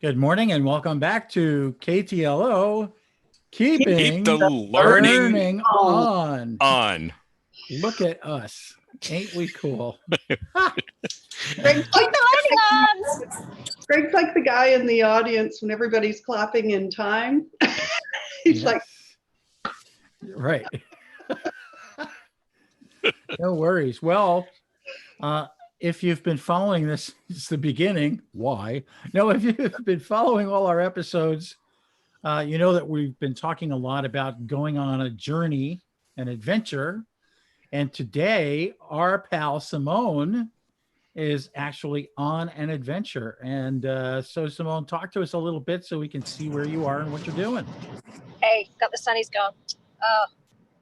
Good morning and welcome back to KTLO, Keep keeping the the learning learning on. on. Look at us. Ain't we cool? Greg's Keep like, the learning on. Greg's like the guy in the audience when everybody's clapping in time. He's like, right. No worries. Well, if you've been following this, it's the beginning. Why? No, if you've been following all our episodes, you know that we've been talking a lot about going on a journey, an adventure. And today, our pal Simone is actually on an adventure. And so, Simone, talk to us a little bit so we can see where you are and what you're doing. Hey, got the sunnies gone.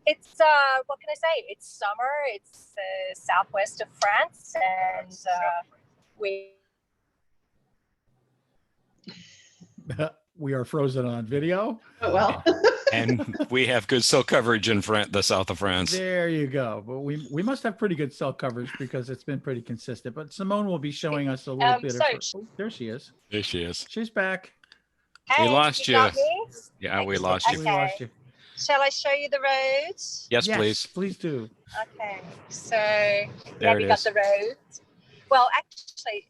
It's what can I say? It's summer. It's southwest of France, and We are frozen on video. oh, well. And we have good cell coverage in the south of France. There you go. But we must have pretty good cell coverage because it's been pretty consistent. But Simone will be showing us a little bit of her. Oh, there she is. There she is. She's back. Hey, We lost you. got me? Yeah, we lost you. We lost you. Shall I show you the roads? Yes, please. Please do. Okay, so There we it got is. the roads. Well, actually,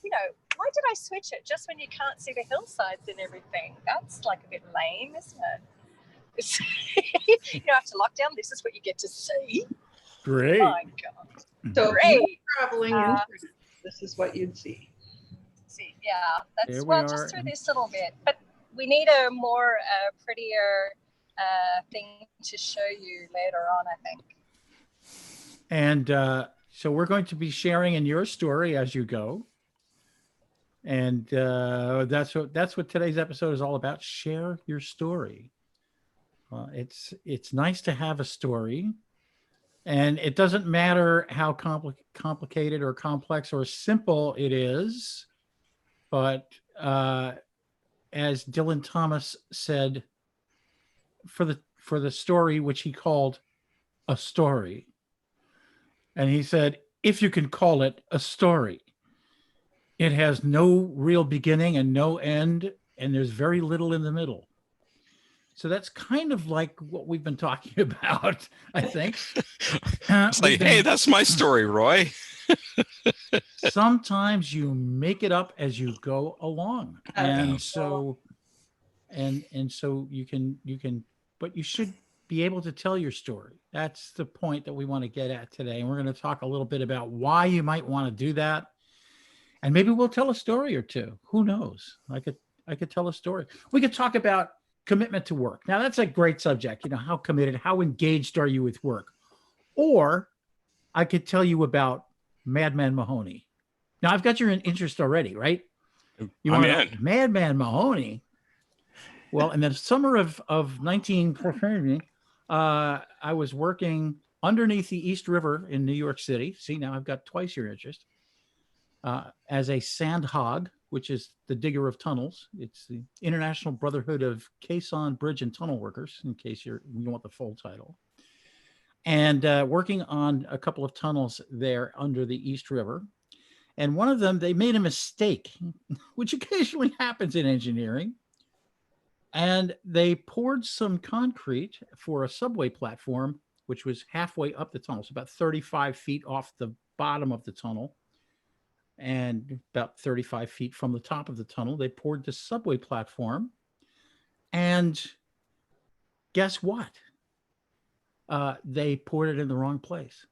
why did I switch it just when you can't see the hillsides and everything? That's like a bit lame, isn't it? You don't have to lock down. This is what you get to see. Great. Oh my God. So if you Great. were traveling in France, this is what you'd see. See, yeah, that's There we well, are. just through this little bit. But we need a more prettier thing to show you later on, I think. And so we're going to be sharing in your story as you go. And that's what today's episode is all about. Share your story. It's nice to have a story, and it doesn't matter how complicated or complex or simple it is. But as Dylan Thomas said, for the story, which he called a story, and he said, if you can call it a story, it has no real beginning and no end, and there's very little in the middle. So that's kind of like what we've been talking about, I think. It's like, hey, that's my story, Roy. Sometimes you make it up as you go along. And Yeah. so you can, but you should be able to tell your story. That's the point that we want to get at today. And we're going to talk a little bit about why you might want to do that. And maybe we'll tell a story or two. Who knows? I could tell a story. We could talk about commitment to work. Now that's a great subject. You know, how committed, how engaged are you with work? Or I could tell you about Madman Mahoney. Now I've got your interest already, right? You I'm want to in. know Madman Mahoney? Well, in the summer of 1940, I was working underneath the East River in New York City. See, now I've got twice your interest. As a sand hog, which is the digger of tunnels. It's the International Brotherhood of Caisson Bridge and Tunnel Workers, in case you want the full title. And working on a couple of tunnels there under the East River. And one of them, they made a mistake, which occasionally happens in engineering. And they poured some concrete for a subway platform, which was halfway up the tunnel, so about 35 feet off the bottom of the tunnel. And about 35 feet from the top of the tunnel, they poured the subway platform. And guess what? They poured it in the wrong place.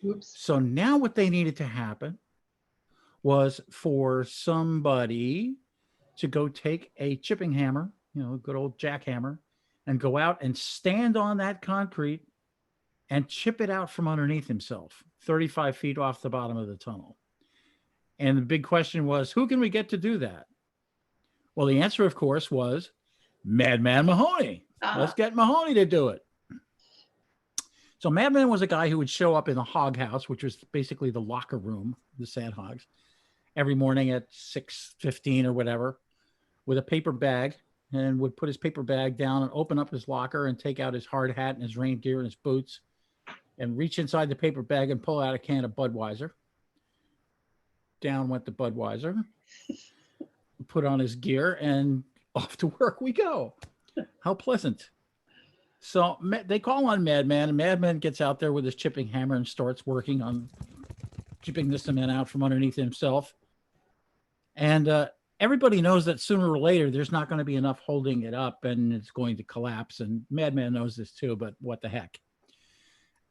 Oops. So now what they needed to happen was for somebody to go take a chipping hammer, a good old jackhammer, and go out and stand on that concrete and chip it out from underneath himself, 35 feet off the bottom of the tunnel. And the big question was, who can we get to do that? Well, the answer, of course, was Madman Mahoney. Let's get Mahoney to do it. So Madman was a guy who would show up in the hog house, which was basically the locker room, the sand hogs, every morning at 6:15 or whatever, with a paper bag, and would put his paper bag down and open up his locker and take out his hard hat and his rain gear and his boots and reach inside the paper bag and pull out a can of Budweiser. Down went the Budweiser. put on his gear, and off to work we go. How pleasant. So they call on Madman, and Madman gets out there with his chipping hammer and starts working on chipping the cement out from underneath himself. And everybody knows that sooner or later there's not going to be enough holding it up and it's going to collapse. And Madman knows this too, but what the heck.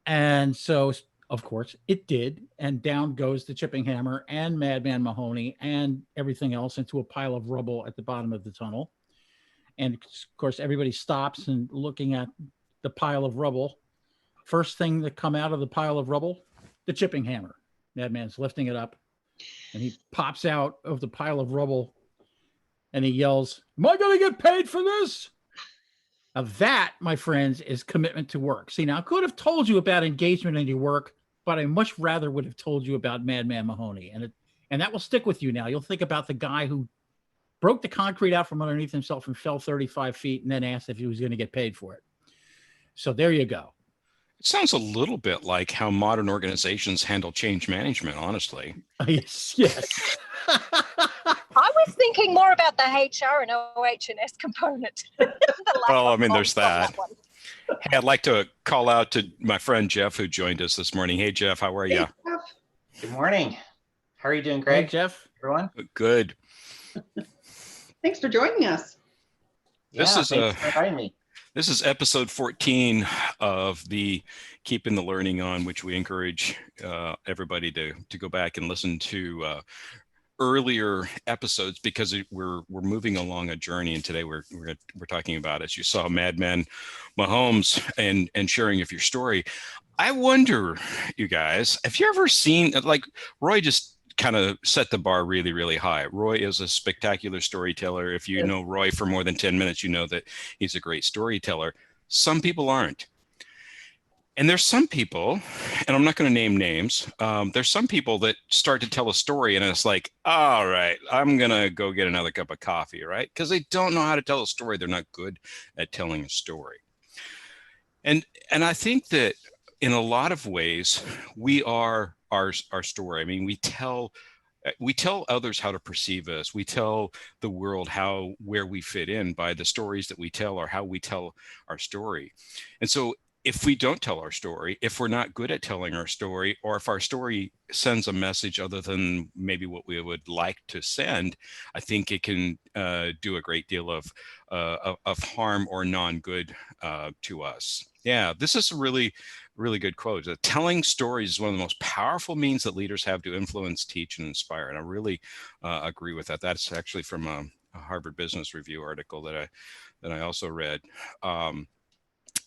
And so, of course, it did. And down goes the chipping hammer and Madman Mahoney and everything else into a pile of rubble at the bottom of the tunnel. And of course, everybody stops and looking at the pile of rubble. First thing that come out of the pile of rubble, the chipping hammer. Madman's lifting it up, and he pops out of the pile of rubble, and he yells, "Am I going to get paid for this?" Now that, my friends, is commitment to work. See, now I could have told you about engagement in your work, but I much rather would have told you about Madman Mahoney, and that will stick with you now. You'll think about the guy who broke the concrete out from underneath himself and fell 35 feet and then asked if he was going to get paid for it. So there you go. It sounds a little bit like how modern organizations handle change management, honestly. Yes. I was thinking more about the HR and OH&S component. Well, I mean, there's that. Hey, I'd like to call out to my friend Jeff, who joined us this morning. Hey, Jeff, how are you? Hey, Jeff. Good morning. How are you doing, Hey, Greg? Jeff. Everyone? Good. Thanks for joining us. This is thanks for inviting me. This is episode 14 of the Keeping the Learning On, which we encourage everybody to go back and listen to earlier episodes, because we're moving along a journey, and today we're talking about, as you saw, Madman Mahomes and sharing of your story. I wonder, you guys, have you ever seen, like, Roy just kind of set the bar really, really high. Roy is a spectacular storyteller. If you know Roy for more than 10 minutes, you know that he's a great storyteller. Some people aren't. And there's some people, and I'm not going to name names, there's some people that start to tell a story and it's like, all right, I'm going to go get another cup of coffee, right? Because they don't know how to tell a story. They're not good at telling a story. And I think that in a lot of ways, we are our story. I mean, we tell others how to perceive us. We tell the world where we fit in by the stories that we tell or how we tell our story. And so if we don't tell our story, if we're not good at telling our story, or if our story sends a message other than maybe what we would like to send, I think it can do a great deal of harm or non-good to us. Yeah, this is a really good quote. Telling stories is one of the most powerful means that leaders have to influence, teach, and inspire. And I really agree with that. That's actually from a Harvard Business Review article that I also read.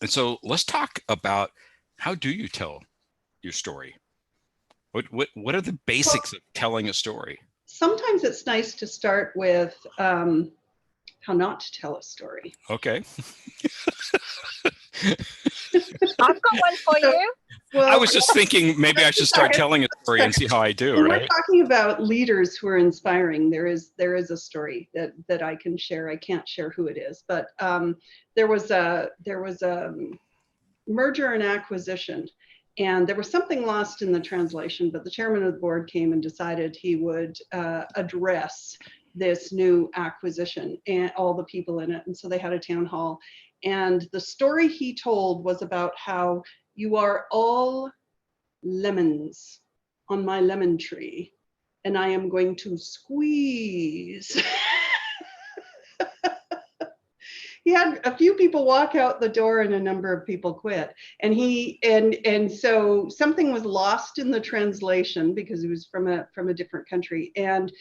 And so let's talk about, how do you tell your story? What are the basics of telling a story? Sometimes it's nice to start with how not to tell a story. Okay. I've got one for you. Well, I was just thinking maybe I should start telling a story and see how I do, when right? we're talking about leaders who are inspiring, there is a story that I can share. I can't share who it is, but there was a merger and acquisition, and there was something lost in the translation, but the chairman of the board came and decided he would address this new acquisition and all the people in it. And so they had a town hall, and the story he told was about how you are all lemons on my lemon tree, and I am going to squeeze. He had a few people walk out the door and a number of people quit. And so something was lost in the translation because he was from a different country. And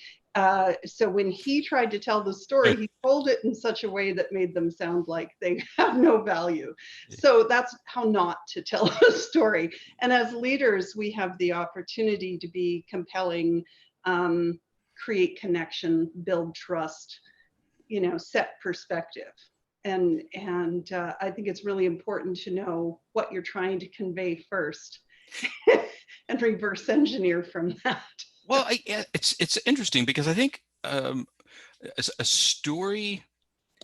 so when he tried to tell the story, he told it in such a way that made them sound like they have no value. So that's how not to tell a story. And as leaders, we have the opportunity to be compelling, create connection, build trust, set perspective. And I think it's really important to know what you're trying to convey first and reverse engineer from that. Well, it's interesting because I think a story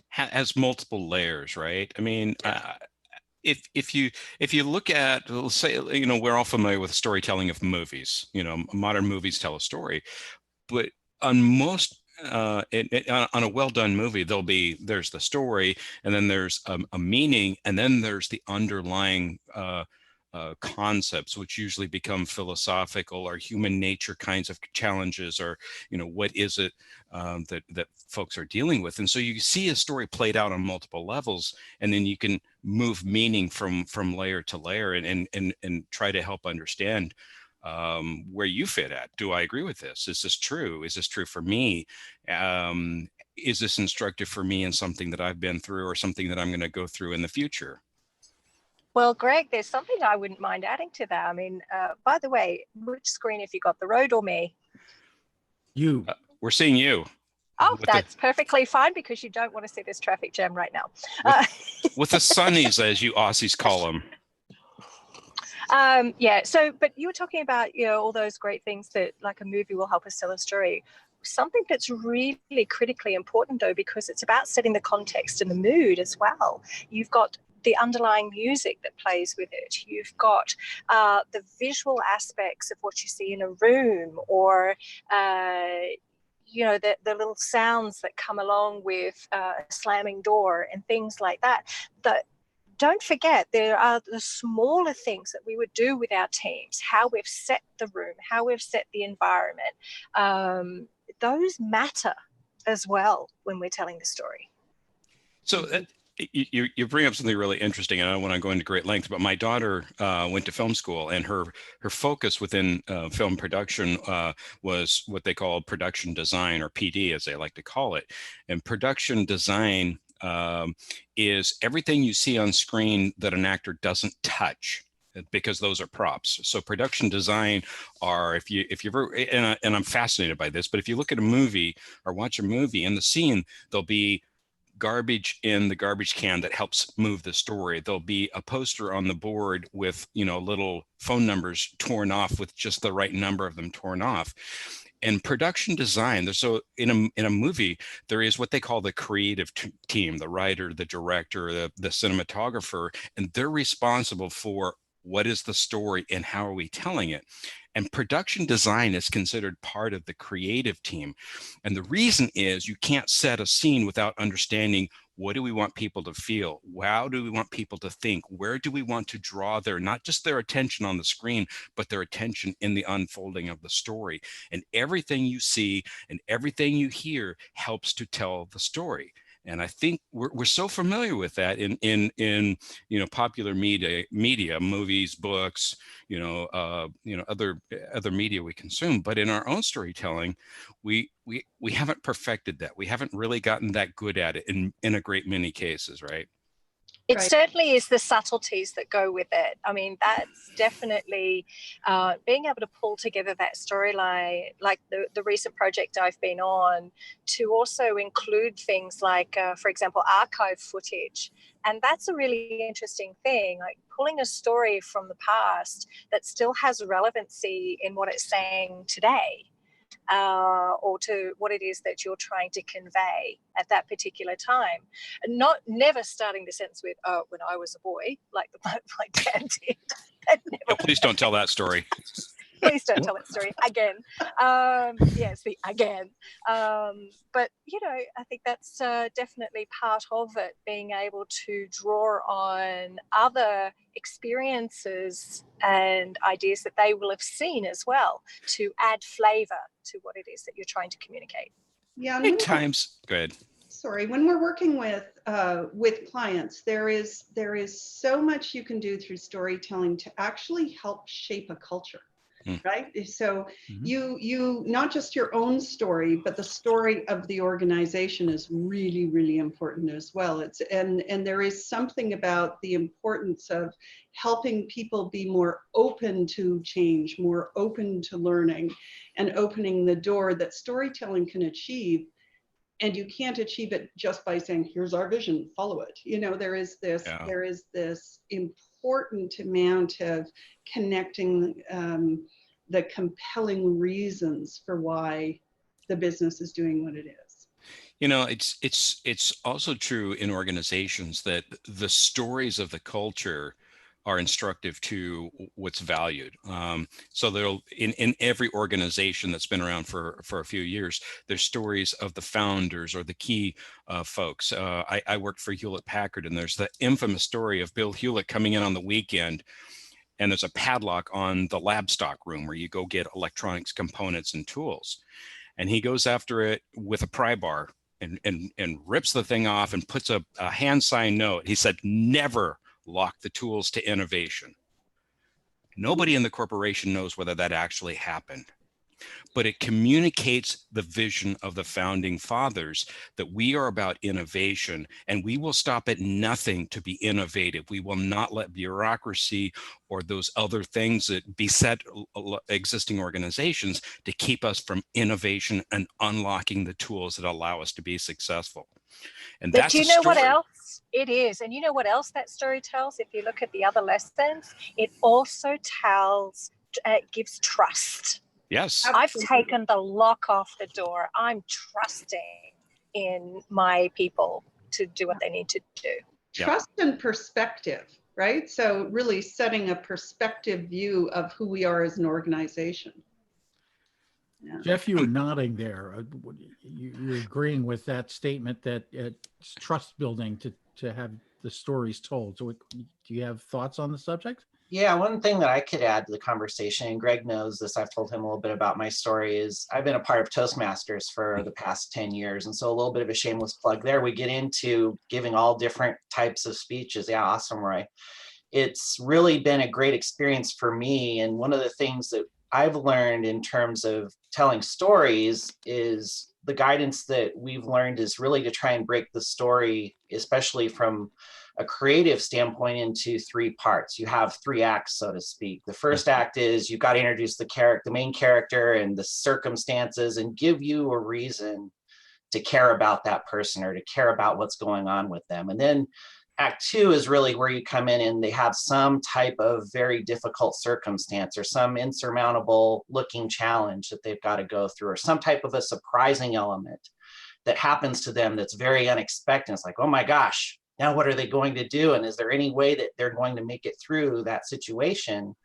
has multiple layers, right? I mean, if you look at, let's say, we're all familiar with storytelling of movies. Modern movies tell a story, but on most on a well-done movie, there's the story, and then there's a meaning, and then there's the underlying concepts, which usually become philosophical or human nature kinds of challenges, or what is it that folks are dealing with. And so you see a story played out on multiple levels, and then you can move meaning from layer to layer, and try to help understand where you fit at. Do I agree with this? Is this true? Is this true for me? Is this instructive for me in something that I've been through, or something that I'm going to go through in the future? Well, Greg, there's something I wouldn't mind adding to that. I mean, by the way, which screen have you got, the road or me? You. We're seeing you. Oh, that's perfectly fine, because you don't want to see this traffic jam right now. With the sunnies, as you Aussies call them. Yeah. So, but you were talking about, all those great things that like a movie will help us tell a story. Something that's really critically important, though, because it's about setting the context and the mood as well. You've got the underlying music that plays with it. You've got the visual aspects of what you see in a room, or the little sounds that come along with a slamming door and things like that. Don't forget, there are the smaller things that we would do with our teams, how we've set the room, how we've set the environment. Those matter as well when we're telling the story. So you bring up something really interesting, and I don't want to go into great length, but my daughter went to film school, and her focus within film production was what they call production design, or PD, as they like to call it. And production design is everything you see on screen that an actor doesn't touch, because those are props. So production design are, if you ever, and I'm fascinated by this, but if you look at a movie or watch a movie, in the scene, there'll be garbage in the garbage can that helps move the story. There'll be a poster on the board with, little phone numbers torn off, with just the right number of them torn off. And production design, so in a movie, there is what they call the creative team, the writer, the director, the cinematographer, and they're responsible for what is the story and how are we telling it. And production design is considered part of the creative team. And the reason is you can't set a scene without understanding, what do we want people to feel? How do we want people to think? Where do we want to draw not just their attention on the screen, but their attention in the unfolding of the story? And everything you see and everything you hear helps to tell the story. And I think we're so familiar with that in popular media, movies, books, other media we consume. But in our own storytelling, we haven't perfected that. We haven't really gotten that good at it in a great many cases, right? It Right. certainly is the subtleties that go with it. I mean, that's definitely being able to pull together that storyline, like the recent project I've been on, to also include things like, for example, archive footage. And that's a really interesting thing, like pulling a story from the past that still has relevancy in what it's saying today. Or to what it is that you're trying to convey at that particular time. And never starting the sentence with, "Oh, when I was a boy," like my dad did. No, please don't tell that story. Please don't tell that story again. Yes, the again. But, I think that's definitely part of it, being able to draw on other experiences and ideas that they will have seen as well, to add flavor to what it is that you're trying to communicate. Yeah. Many times, go ahead. Sorry, when we're working with clients, there is so much you can do through storytelling to actually help shape a culture. Right. So you not just your own story, but the story of the organization is really, really important as well. And there is something about the importance of helping people be more open to change, more open to learning, and opening the door that storytelling can achieve. And you can't achieve it just by saying, here's our vision, follow it. There is this important amount of connecting the compelling reasons for why the business is doing what it is. It's also true in organizations that the stories of the culture are instructive to what's valued. So there'll in every organization that's been around for a few years, there's stories of the founders or the key folks. I worked for Hewlett Packard, and there's the infamous story of Bill Hewlett coming in on the weekend, and there's a padlock on the lab stock room where you go get electronics components and tools. And he goes after it with a pry bar and rips the thing off and puts a hand signed note. He said, never lock the tools to innovation. Nobody in the corporation knows whether that actually happened, but it communicates the vision of the founding fathers that we are about innovation, and we will stop at nothing to be innovative. We will not let bureaucracy or those other things that beset existing organizations to keep us from innovation and unlocking the tools that allow us to be successful. And But that's do you a know what story. else it is? And you know what else that story tells? If you look at the other lessons, it also tells, it gives trust. Yes. I've taken the lock off the door. I'm trusting in my people to do what they need to do. Trust and perspective, right? So really setting a perspective view of who we are as an organization. Jeff, you were nodding there. You're agreeing with that statement that it's trust building to have the stories told. So do you have thoughts on the subject? Yeah, one thing that I could add to the conversation, and Greg knows this, I've told him a little bit about my story, is I've been a part of Toastmasters for the past 10 years. And so a little bit of a shameless plug there. We get into giving all different types of speeches. Yeah, awesome, Roy. It's really been a great experience for me. And one of the things that I've learned in terms of telling stories is the guidance that we've learned is really to try and break the story, especially from a creative standpoint, into three parts. You have three acts, so to speak. The first act is you've got to introduce the main character and the circumstances and give you a reason to care about that person or to care about what's going on with them. And then Act 2 is really where you come in and they have some type of very difficult circumstance or some insurmountable looking challenge that they've got to go through, or some type of a surprising element that happens to them that's very unexpected. It's like, oh my gosh, now what are they going to do? And is there any way that they're going to make it through that situation?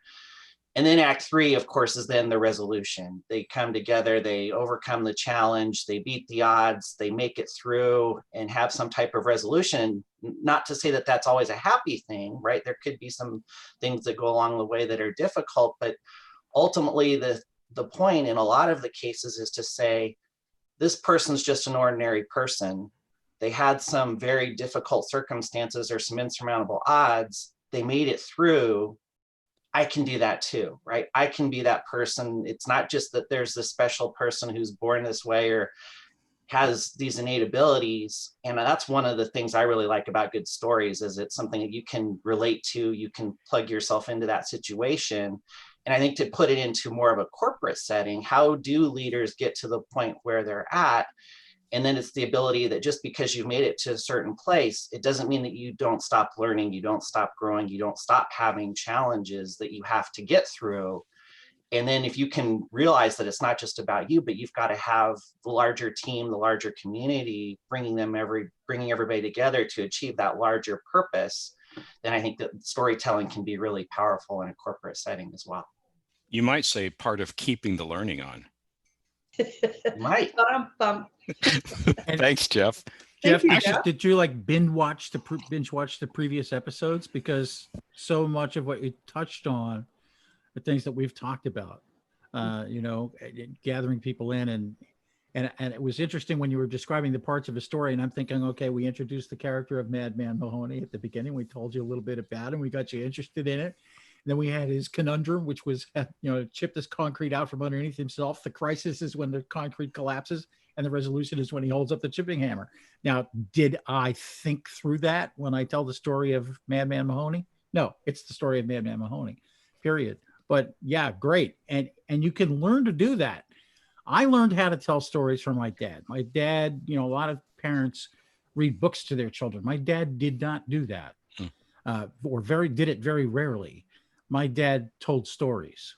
And then Act 3, of course, is then the resolution. They come together, they overcome the challenge, they beat the odds, they make it through and have some type of resolution. Not to say that that's always a happy thing, right? There could be some things that go along the way that are difficult, but ultimately the point in a lot of the cases is to say, this person's just an ordinary person. They had some very difficult circumstances or some insurmountable odds. They made it through. I can do that too, right? I can be that person. It's not just that there's this special person who's born this way or has these innate abilities. And that's one of the things I really like about good stories, is it's something that you can relate to, you can plug yourself into that situation. And I think to put it into more of a corporate setting, how do leaders get to the point where they're at? And then it's the ability that just because you've made it to a certain place, it doesn't mean that you don't stop learning, you don't stop growing, you don't stop having challenges that you have to get through. And then if you can realize that it's not just about you, but you've got to have the larger team, the larger community, bringing everybody together to achieve that larger purpose, then I think that storytelling can be really powerful in a corporate setting as well. You might say part of keeping the learning on. Might. Thanks, Jeff. Jeff, you, Jeff. did you like binge watch the previous episodes? Because so much of what you touched on are things that we've talked about. Gathering people in and it was interesting when you were describing the parts of a story, and I'm thinking, okay, we introduced the character of Madman Mahoney at the beginning. We told you a little bit about him. We got you interested in it. Then we had his conundrum, which was, chip this concrete out from underneath himself. The crisis is when the concrete collapses, and the resolution is when he holds up the chipping hammer. Now, did I think through that when I tell the story of Madman Mahoney? No, it's the story of Madman Mahoney, period. But yeah, great. And you can learn to do that. I learned how to tell stories from my dad. My dad, a lot of parents read books to their children. My dad did not do that, did it very rarely. My dad told stories.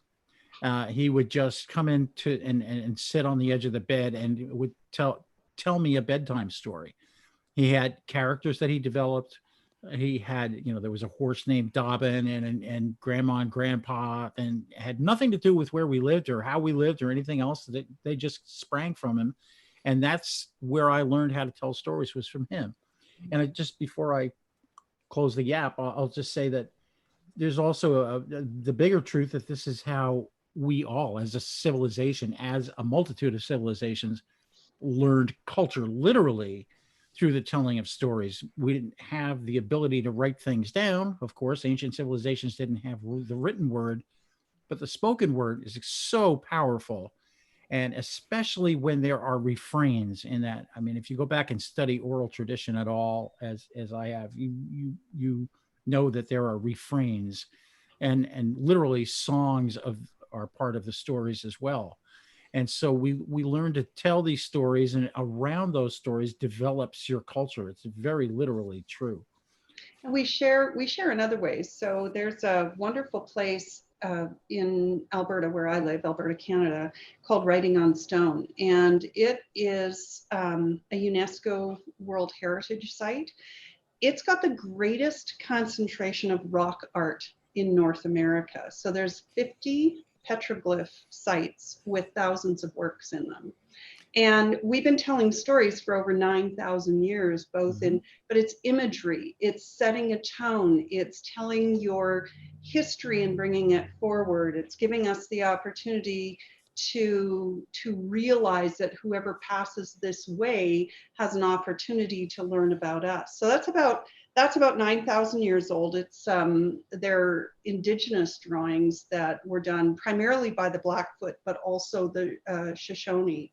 He would just come in and sit on the edge of the bed and would tell me a bedtime story. He had characters that he developed, He had, there was a horse named Dobbin and grandma and grandpa, and had nothing to do with where we lived or how we lived or anything else. They just sprang from him. And that's where I learned how to tell stories, was from him. And just before I close the gap, I'll just say that there's also the bigger truth that this is how we all, as a civilization, as a multitude of civilizations, learned culture, literally through the telling of stories. We didn't have the ability to write things down. Of course, ancient civilizations didn't have the written word, but the spoken word is so powerful. And especially when there are refrains in that. I mean, if you go back and study oral tradition at all, as I have, you know that there are refrains, and literally songs are part of the stories as well. And so we learn to tell these stories, and around those stories develops your culture. It's very literally true. And we share in other ways. So there's a wonderful place in Alberta, where I live, Alberta, Canada, called Writing on Stone. And it is a UNESCO World Heritage Site. It's got the greatest concentration of rock art in North America. So there's 50 petroglyph sites with thousands of works in them. And we've been telling stories for over 9,000 years, both in, but it's imagery, it's setting a tone, it's telling your history and bringing it forward. It's giving us the opportunity to realize that whoever passes this way has an opportunity to learn about us. So that's about 9,000 years old. It's they're indigenous drawings that were done primarily by the Blackfoot, but also the Shoshone.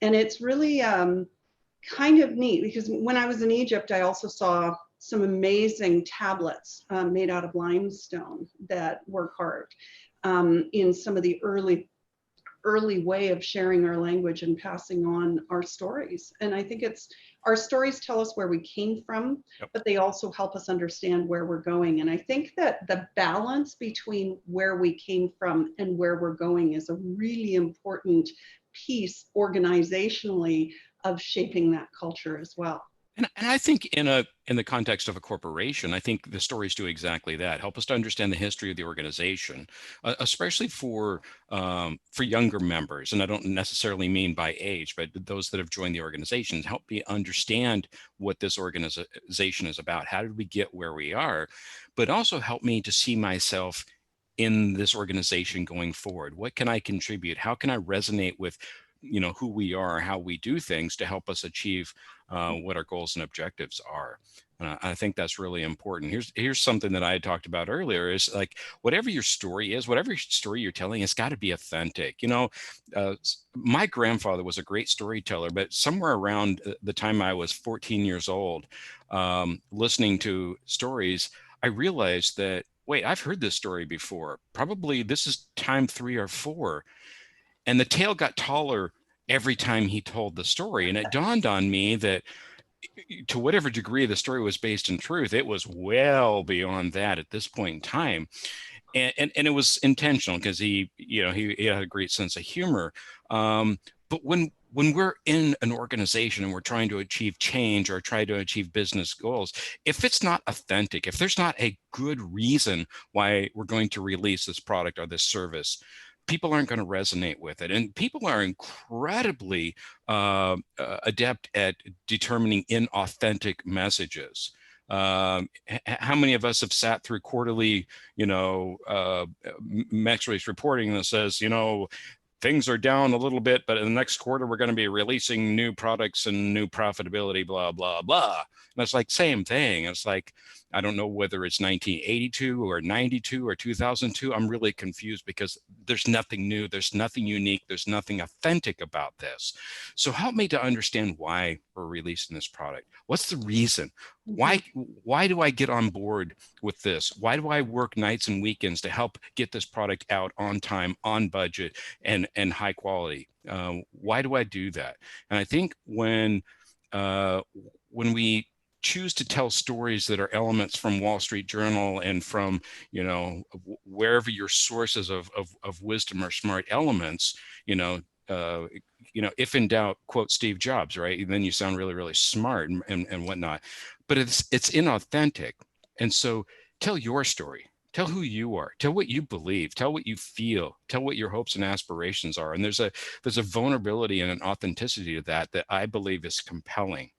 And it's really kind of neat, because when I was in Egypt, I also saw some amazing tablets made out of limestone that were carved in some of the early way of sharing our language and passing on our stories. And I think our stories tell us where we came from, but they also help us understand where we're going. And I think that the balance between where we came from and where we're going is a really important piece organizationally of shaping that culture as well. And I think in the context of a corporation, I think the stories do exactly that. Help us to understand the history of the organization, especially for younger members. And I don't necessarily mean by age, but those that have joined the organization. Help me understand what this organization is about. How did we get where we are? But also help me to see myself in this organization going forward. What can I contribute? How can I resonate with who we are, how we do things to help us achieve what our goals and objectives are. I think that's really important. Here's something that I had talked about earlier, is like, whatever your story is, whatever story you're telling, it's got to be authentic. My grandfather was a great storyteller, but somewhere around the time I was 14 years old, listening to stories, I realized that, wait, I've heard this story before. Probably this is time 3 or 4. And the tale got taller every time he told the story. And it dawned on me that, to whatever degree the story was based in truth, it was well beyond that at this point in time. And it was intentional, because he had a great sense of humor. But when we're in an organization and we're trying to achieve change or try to achieve business goals, if it's not authentic, if there's not a good reason why we're going to release this product or this service, people aren't going to resonate with it. And people are incredibly adept at determining inauthentic messages. How many of us have sat through quarterly, metrics reporting that says, things are down a little bit, but in the next quarter, we're going to be releasing new products and new profitability, blah, blah, blah. And it's like, same thing. It's like, I don't know whether it's 1982 or 92 or 2002. I'm really confused, because there's nothing new. There's nothing unique. There's nothing authentic about this. So help me to understand why we're releasing this product. What's the reason? Why do I get on board with this? Why do I work nights and weekends to help get this product out on time, on budget, and high quality? Why do I do that? And I think when we choose to tell stories that are elements from Wall Street Journal and from, wherever your sources of wisdom or smart elements, if in doubt, quote Steve Jobs, right? Then you sound really, really smart and whatnot. but it's inauthentic. And so tell your story. Tell who you are. Tell what you believe. Tell what you feel. Tell what your hopes and aspirations are. And there's a vulnerability and an authenticity to that I believe is compelling.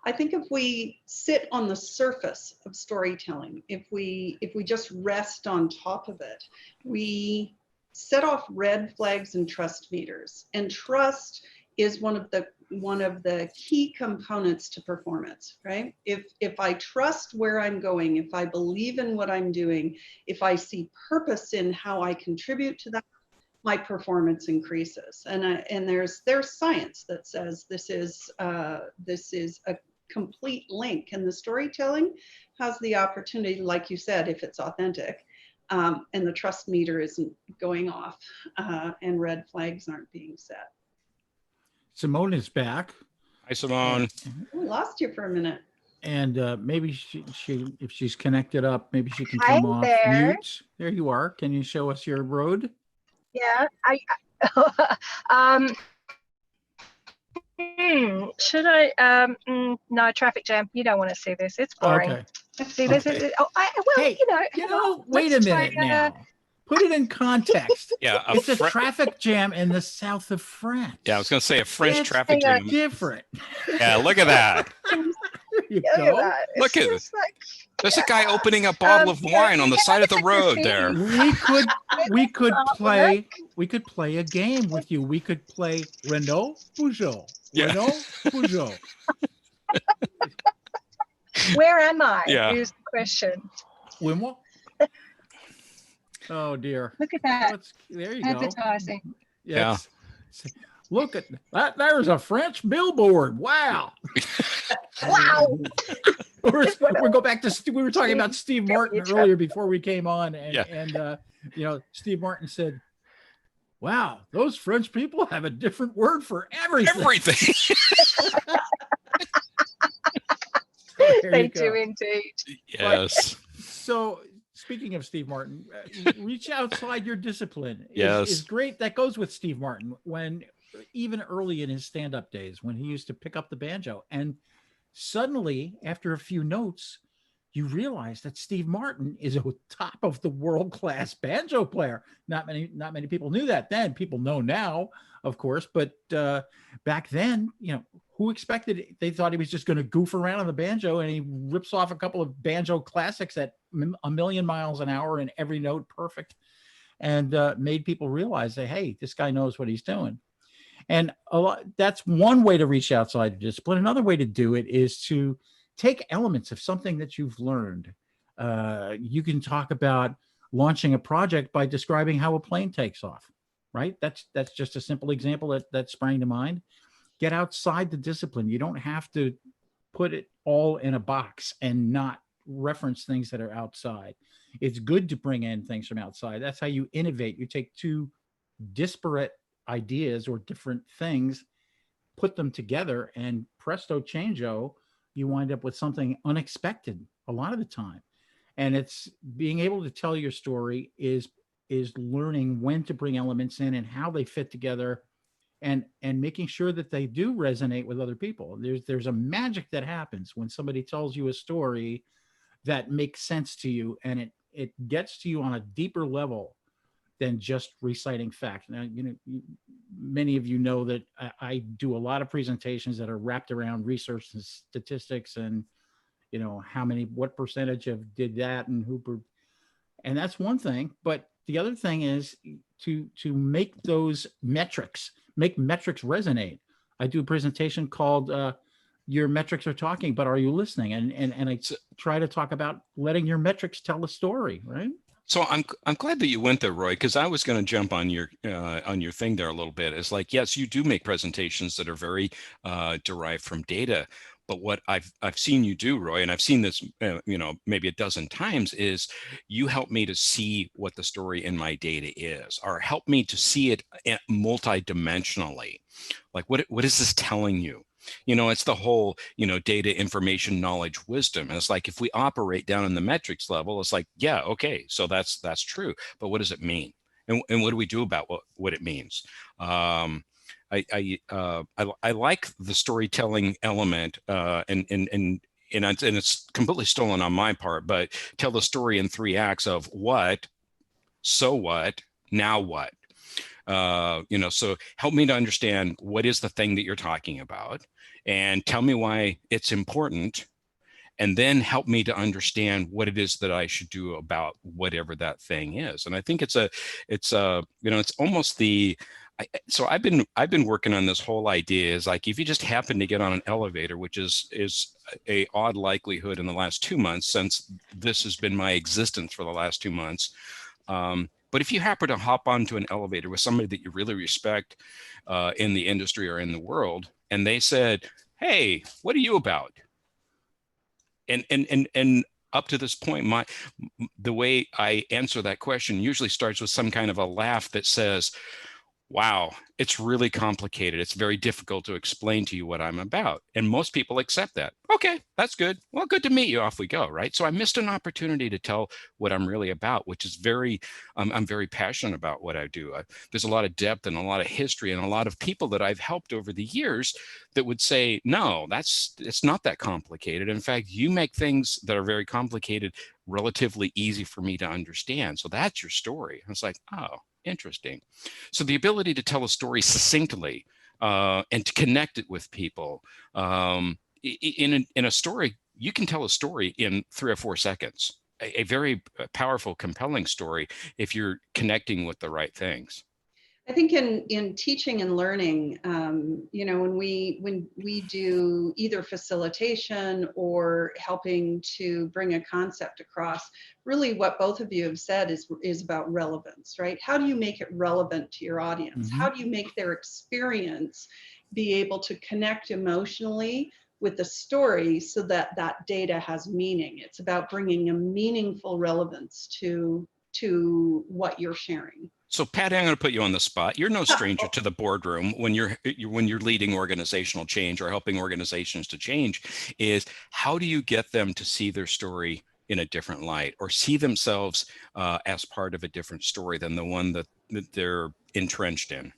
I think if we sit on the surface of storytelling, if we just rest on top of it, we set off red flags and trust meters. And trust is one of the key components to performance, right? If I trust where I'm going, if I believe in what I'm doing, if I see purpose in how I contribute to that, my performance increases. And there's science that says this is a complete link, and the storytelling has the opportunity, like you said, if it's authentic, and the trust meter isn't going off, and red flags aren't being set. Simone is back. Hi, Simone. We lost you for a minute. And maybe she, if she's connected up, maybe she can Hi come off there. mute. There you are. Can you show us your road? Yeah, should I? No, traffic jam. You don't want to see this. It's boring. Okay. See, this Okay. is. Oh, well, Hey, wait a let's minute try, now. Put it in context. Yeah, It's a traffic jam in the south of France. yeah, I was going to say a French It's traffic jam. different. Yeah, look at that. There you Look at go. that. Look at just like, There's a guy opening a bottle of wine on the side of the road there. We could play a game with you. We could play Renault Peugeot. Yeah. Renault Peugeot. where am I? Yeah. Is the question. Wimwell? Oh dear. Look at that There you go. advertising. Yes. Look at that. There's a French billboard. Wow. Wow. We'll go back to, we were talking about Steve Martin earlier before we came on. And, Yeah. and Steve Martin said, wow, those French people have a different word for everything. Everything. There They you do go. indeed. Yes. So speaking of Steve Martin, reach outside your discipline Yes. is great. That goes with Steve Martin when even early in his stand-up days when he used to pick up the banjo, and suddenly after a few notes, you realize that Steve Martin is a top of the world-class banjo player. Not many people knew that then. People know now, of course, but back then, who expected it? They thought he was just going to goof around on the banjo, and he rips off a couple of banjo classics at a million miles an hour and every note perfect, and made people realize that, hey, this guy knows what he's doing. And that's one way to reach outside of discipline. Another way to do it is to take elements of something that you've learned. You can talk about launching a project by describing how a plane takes off, right? That's just a simple example that sprang to mind. Get outside the discipline. You don't have to put it all in a box and not reference things that are outside. It's good to bring in things from outside. That's how you innovate. You take two disparate ideas or different things, put them together, and presto changeo, you wind up with something unexpected a lot of the time. And it's being able to tell your story is learning when to bring elements in and how they fit together, and making sure that they do resonate with other people. There's a magic that happens when somebody tells you a story that makes sense to you, and it gets to you on a deeper level than just reciting facts. Now, many of you know that I do a lot of presentations that are wrapped around research and statistics, and what percentage of did that and and that's one thing. But the other thing is to make those metrics resonate. I do a presentation called Your Metrics Are Talking, but Are You Listening? And I try to talk about letting your metrics tell a story, right? So I'm glad that you went there, Roy, because I was going to jump on your thing there a little bit. It's like, yes, you do make presentations that are very derived from data, but what I've seen you do, Roy, and I've seen this, maybe a dozen times, is you help me to see what the story in my data is, or help me to see it multidimensionally. Like, what is this telling you? It's the whole, data, information, knowledge, wisdom. And it's like, if we operate down in the metrics level, it's like, yeah, okay, so that's true. But what does it mean? And what do we do about what it means? I like the storytelling element, and and it's completely stolen on my part, but tell the story in 3 acts of what, so what, now what. So help me to understand what is the thing that you're talking about, and tell me why it's important, and then help me to understand what it is that I should do about whatever that thing is. And I think it's almost so I've been working on this whole idea is like, if you just happen to get on an elevator, which is a odd likelihood in the last 2 months, since this has been my existence for the last 2 months. But if you happen to hop onto an elevator with somebody that you really respect in the industry or in the world, and they said, "Hey, what are you about?" And up to this point, the way I answer that question usually starts with some kind of a laugh that says, "Wow, it's really complicated. It's very difficult to explain to you what I'm about." And most people accept that. Okay, that's good. Well, good to meet you. Off we go, right? So I missed an opportunity to tell what I'm really about, which is I'm very passionate about what I do. There's a lot of depth and a lot of history and a lot of people that I've helped over the years that would say, no, it's not that complicated. In fact, you make things that are very complicated relatively easy for me to understand. So that's your story. I was like, oh, interesting. So the ability to tell a story succinctly and to connect it with people. In a story, you can tell a story in 3 or 4 seconds, a very powerful, compelling story if you're connecting with the right things. I think in teaching and learning, when we do either facilitation or helping to bring a concept across, really what both of you have said is about relevance, right? How do you make it relevant to your audience? Mm-hmm. How do you make their experience be able to connect emotionally with the story so that that data has meaning? It's about bringing a meaningful relevance to what you're sharing. So, Patty, I'm going to put you on the spot. You're no stranger to the boardroom when you're leading organizational change or helping organizations to change. Is how do you get them to see their story in a different light, or see themselves as part of a different story than the one that they're entrenched in?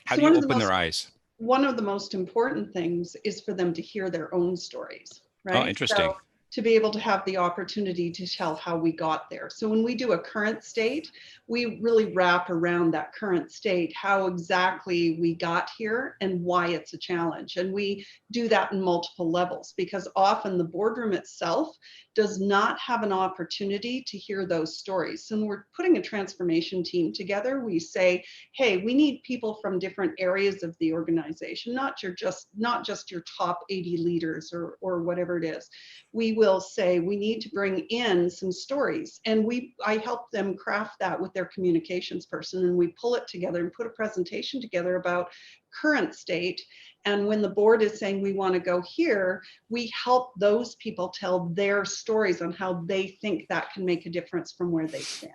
How do you open their eyes? One of the most important things is for them to hear their own stories, right? Oh, interesting. So to be able to have the opportunity to tell how we got there. So when we do a current state, we really wrap around that current state, how exactly we got here and why it's a challenge. And we do that in multiple levels, because often the boardroom itself does not have an opportunity to hear those stories. So when we're putting a transformation team together, we say, hey, we need people from different areas of the organization, not just your top 80 leaders or whatever it is. We will say we need to bring in some stories, and I help them craft that with their communications person, and we pull it together and put a presentation together about current state. And when the board is saying we want to go here, we help those people tell their stories on how they think that can make a difference from where they stand.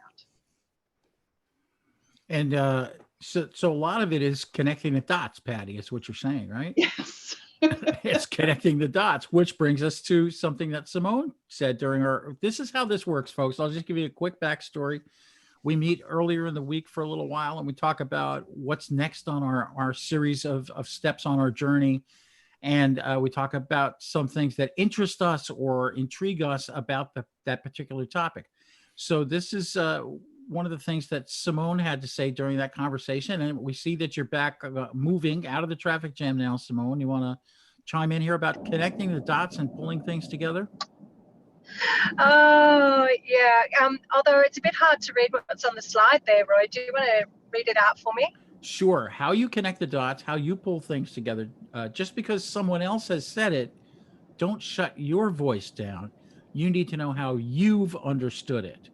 And so a lot of it is connecting the dots, Patty, is what you're saying, right? Yes. It's connecting the dots, which brings us to something that Simone said this is how this works, folks. I'll just give you a quick backstory. We meet earlier in the week for a little while, and we talk about what's next on our series of steps on our journey. And we talk about some things that interest us or intrigue us about that particular topic. So this is one of the things that Simone had to say during that conversation. And we see that you're back moving out of the traffic jam now, Simone. You want to chime in here about connecting the dots and pulling things together? Oh, yeah. Although it's a bit hard to read what's on the slide there, Roy. Do you want to read it out for me? Sure. How you connect the dots, how you pull things together. Just because someone else has said it, don't shut your voice down. You need to know how you've understood it.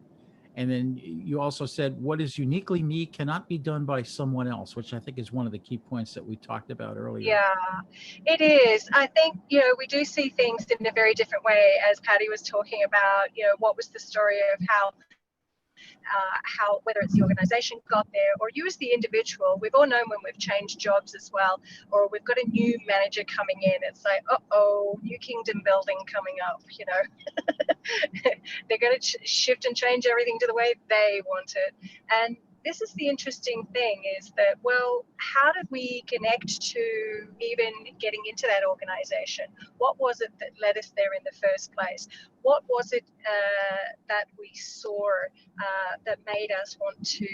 And then you also said what is uniquely me cannot be done by someone else, which I think is one of the key points that we talked about earlier. Yeah, it is. I think, we do see things in a very different way, as Patty was talking about, what was the story of how whether it's the organization got there or you as the individual. We've all known when we've changed jobs as well, or we've got a new manager coming in. It's like, new kingdom building coming up, They're going to shift and change everything to the way they want it. And this is the interesting thing, is that, well, how did we connect to even getting into that organization? What was it that led us there in the first place? What was it that we saw that made us want to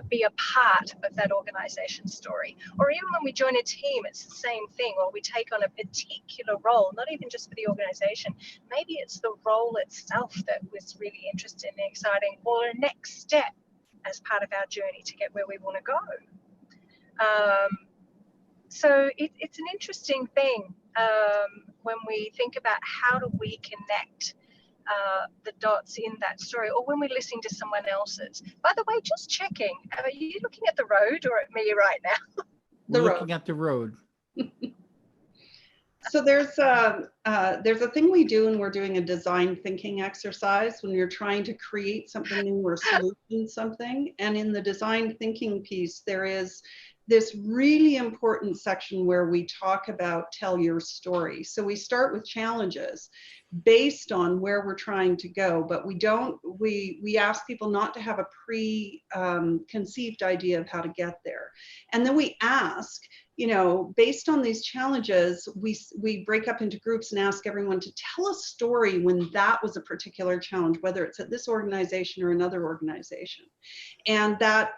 be a part of that organization's story? Or even when we join a team, it's the same thing, or we take on a particular role, not even just for the organization. Maybe it's the role itself that was really interesting and exciting, or a next step as part of our journey to get where we want to go. So it's an interesting thing when we think about how do we connect the dots in that story, or when we're listening to someone else's. By the way, just checking, are you looking at the road or at me right now? We're looking at the road. So there's a thing we do when we're doing a design thinking exercise, when you're trying to create something new or solution something. And in the design thinking piece, there is this really important section where we talk about tell your story. So we start with challenges based on where we're trying to go, but we ask people not to have a preconceived idea of how to get there. And then we ask, you know, based on these challenges, we break up into groups and ask everyone to tell a story when that was a particular challenge, whether it's at this organization or another organization. And that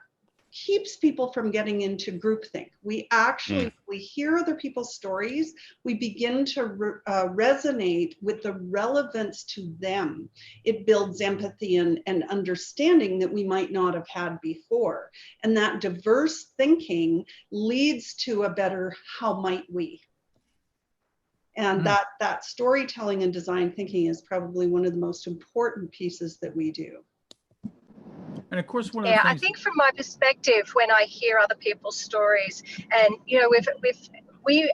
keeps people from getting into groupthink. We actually, we hear other people's stories, we begin to resonate with the relevance to them. It builds empathy and understanding that we might not have had before. And that diverse thinking leads to a better how might we. And that storytelling and design thinking is probably one of the most important pieces that we do. And of course, one of the things, I think from my perspective, when I hear other people's stories, and you know, we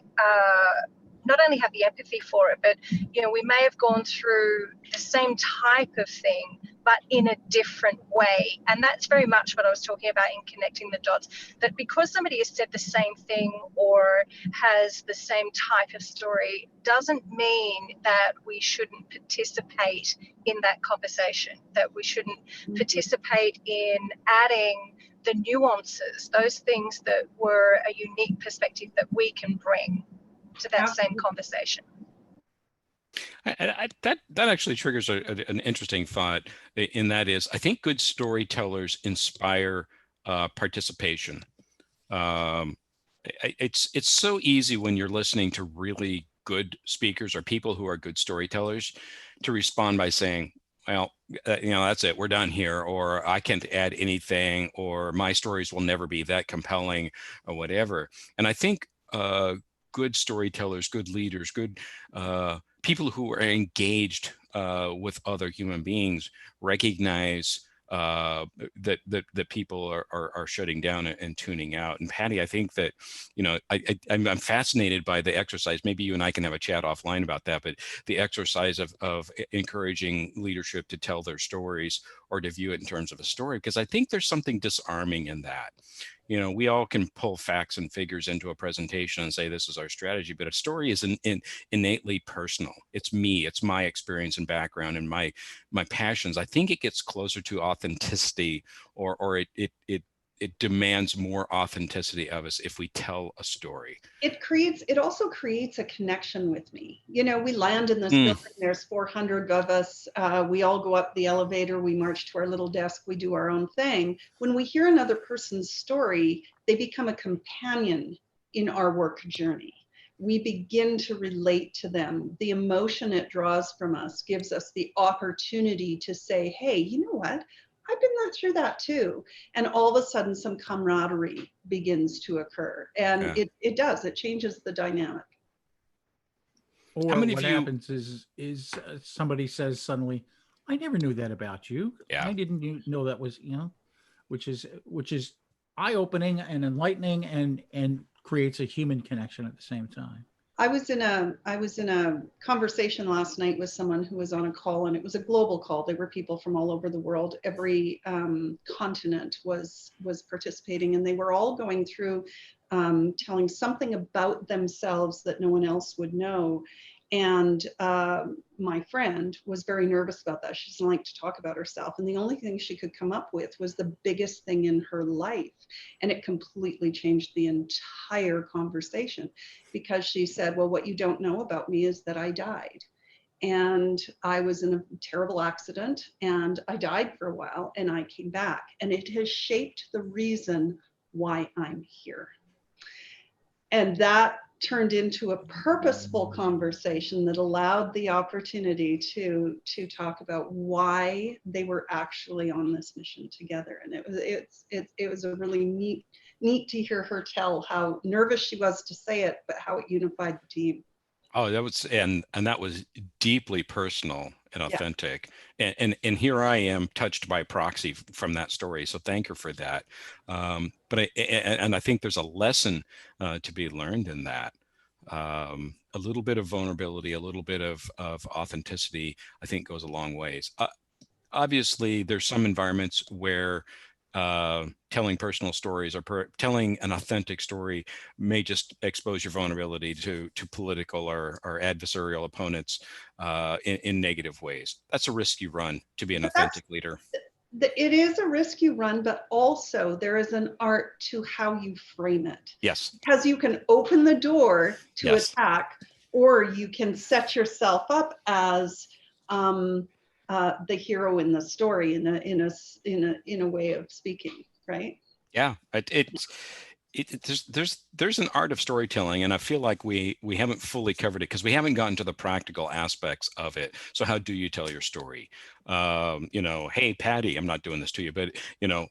not only have the empathy for it, but you know, we may have gone through the same type of thing, but in a different way. And that's very much what I was talking about in connecting the dots, that because somebody has said the same thing or has the same type of story doesn't mean that we shouldn't participate in that conversation, that we shouldn't participate in adding the nuances, those things that were a unique perspective that we can bring to that same conversation. That actually triggers an interesting thought, in that is, I think good storytellers inspire participation. It's so easy when you're listening to really good speakers or people who are good storytellers to respond by saying, well, you know, that's it, we're done here, or I can't add anything, or my stories will never be that compelling, or whatever. And I think good storytellers, good leaders, good people who are engaged with other human beings recognize that people are shutting down and tuning out. And Patty, I think that, you know, I'm fascinated by the exercise. Maybe you and I can have a chat offline about that, but the exercise of encouraging leadership to tell their stories or to view it in terms of a story, because I think there's something disarming in that. You know, we all can pull facts and figures into a presentation and say, this is our strategy, but a story is innately personal. It's me, it's my experience and background and my passions. I think it gets closer to authenticity, or it demands more authenticity of us if we tell a story. It also creates a connection with me. You know, we land in this building, there's 400 of us. We all go up the elevator, we march to our little desk, we do our own thing. When we hear another person's story, they become a companion in our work journey. We begin to relate to them. The emotion it draws from us gives us the opportunity to say, hey, you know what? I've been through that too. And all of a sudden some camaraderie begins to occur. And it does, it changes the dynamic. Or what happens is somebody says suddenly, I never knew that about you. Yeah. I didn't know that was, you know, which is eye-opening and enlightening and creates a human connection at the same time. I was in a conversation last night with someone who was on a call, and it was a global call. There were people from all over the world. Every continent was participating, and they were all going through telling something about themselves that no one else would know. And my friend was very nervous about that. She doesn't like to talk about herself. And the only thing she could come up with was the biggest thing in her life. And it completely changed the entire conversation, because she said, well, what you don't know about me is that I died. And I was in a terrible accident and I died for a while and I came back. And it has shaped the reason why I'm here. And that turned into a purposeful conversation that allowed the opportunity to talk about why they were actually on this mission together. And it was a really neat to hear her tell how nervous she was to say it, but how it unified the team. Oh, that was, and that was deeply personal and authentic. Yeah. And here I am touched by proxy from that story. So thank her for that. But I think there's a lesson to be learned in that. A little bit of vulnerability, a little bit of authenticity, I think goes a long ways. Obviously, there's some environments where telling personal stories or telling an authentic story may just expose your vulnerability to political or adversarial opponents in negative ways. That's a risk you run to be an authentic leader. It is a risk you run, but also there is an art to how you frame it. Yes. Because you can open the door to attack, or you can set yourself up as the hero in the story in a way of speaking, right? Yeah, there's an art of storytelling, and I feel like we haven't fully covered it because we haven't gotten to the practical aspects of it. So how do you tell your story? Hey, Patty, I'm not doing this to you, but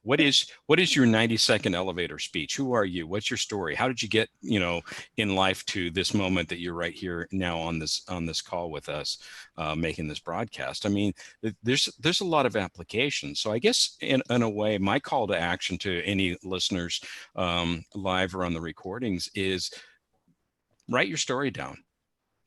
what is your 90-second elevator speech? Who are you? What's your story? How did you get in life to this moment that you're right here now on this call with us, making this broadcast? I mean, there's a lot of applications. So I guess in a way, my call to action to any listeners live or on the recordings is write your story down.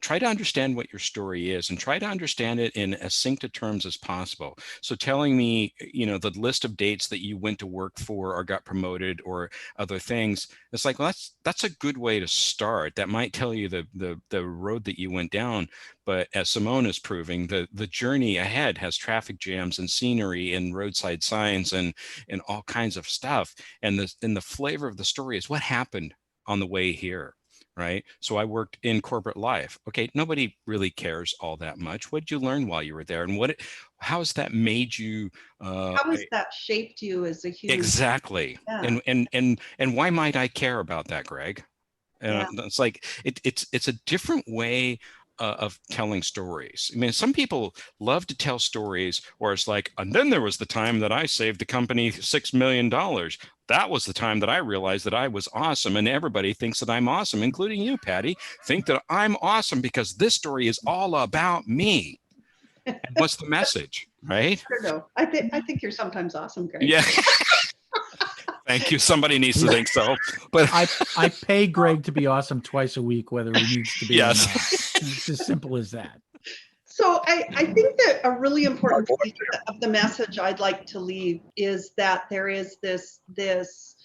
Try to understand what your story is and try to understand it in as succinct terms as possible. So telling me, the list of dates that you went to work for or got promoted or other things, it's like, well, that's a good way to start. That might tell you the road that you went down. But as Simone is proving, the journey ahead has traffic jams and scenery and roadside signs and all kinds of stuff. And the flavor of the story is what happened on the way here. Right. So I worked in corporate life. Okay. Nobody really cares all that much. What did you learn while you were there? And how has that made you? How has that shaped you as a human? Exactly. Yeah. And why might I care about that, Greg? And it's like, it's a different way of telling stories. I mean, some people love to tell stories where it's like, and then there was the time that I saved the company $6 million. That was the time that I realized that I was awesome, and everybody thinks that I'm awesome, including you, Patty. Think that I'm awesome because this story is all about me. And what's the message, right? No, I think you're sometimes awesome, Greg. Yeah. Thank you. Somebody needs to think so. But I pay Greg to be awesome twice a week, whether he needs to be or not. It's as simple as that. So I think that a really important piece of the message I'd like to leave is that there is this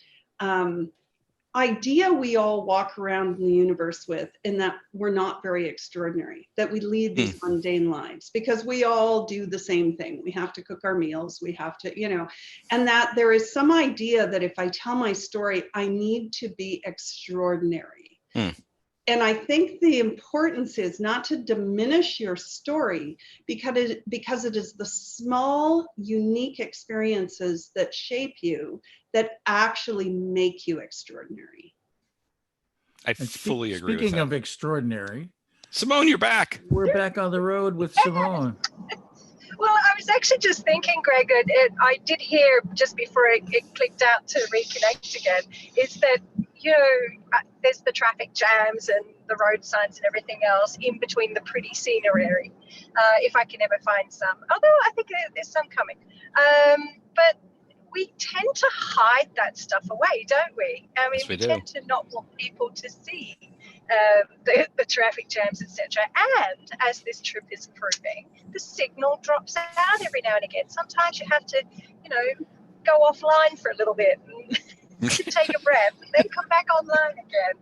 idea we all walk around in the universe with, and that we're not very extraordinary, that we lead these mundane lives because we all do the same thing. We have to cook our meals, we have to, and that there is some idea that if I tell my story, I need to be extraordinary. And I think the importance is not to diminish your story because it is the small, unique experiences that shape you that actually make you extraordinary. I fully agree with that. Speaking of extraordinary, Simone, you're back. We're back on the road with Simone. Well, I was actually just thinking, Greg, I did hear just before it clicked out to reconnect again, is that, there's the traffic jams and the road signs and everything else in between the pretty scenery, if I can ever find some. Although I think there's some coming. But we tend to hide that stuff away, don't we? I mean, yes, we tend to not want people to see the traffic jams, etc. And as this trip is proving, the signal drops out every now and again. Sometimes you have to, go offline for a little bit and take a breath, and then come back online again.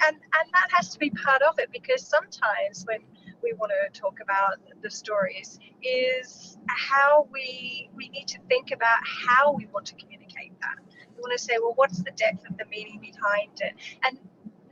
And that has to be part of it, because sometimes when we want to talk about the stories is how we need to think about how we want to communicate that. We want to say, well, what's the depth of the meaning behind it? And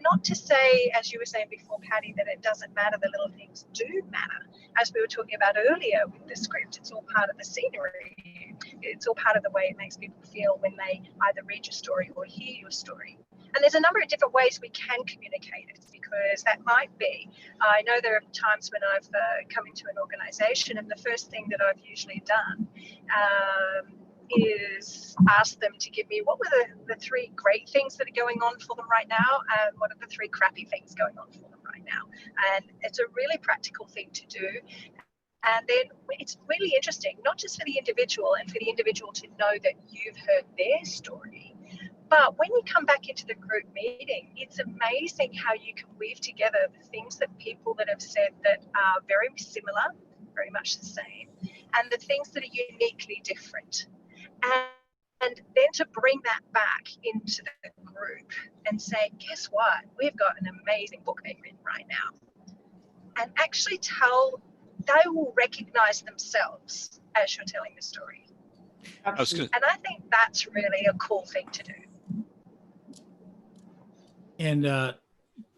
not to say, as you were saying before, Patty, that it doesn't matter, the little things do matter. As we were talking about earlier with the script, it's all part of the scenery. It's all part of the way it makes people feel when they either read your story or hear your story. And there's a number of different ways we can communicate it, because that might be, I know there are times when I've come into an organisation, and the first thing that I've usually done is ask them to give me what were the three great things that are going on for them right now, and what are the three crappy things going on for them right now. And it's a really practical thing to do. And then it's really interesting, not just for the individual and for the individual to know that you've heard their story, but when you come back into the group meeting, it's amazing how you can weave together the things that people that have said that are very similar, very much the same, and the things that are uniquely different. And then to bring that back into the group and say, guess what? We've got an amazing book being written right now. And actually they will recognize themselves as you're telling the story. Absolutely. And I think that's really a cool thing to do. And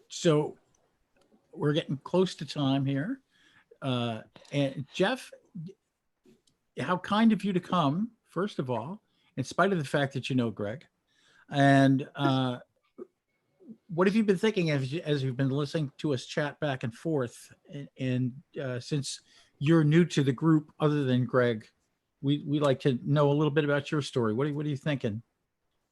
so we're getting close to time here. And Jeff, how kind of you to come, first of all, in spite of the fact that you know Greg. And what have you been thinking as you've been listening to us chat back and forth? And since you're new to the group, other than Greg, we like to know a little bit about your story. What are you thinking?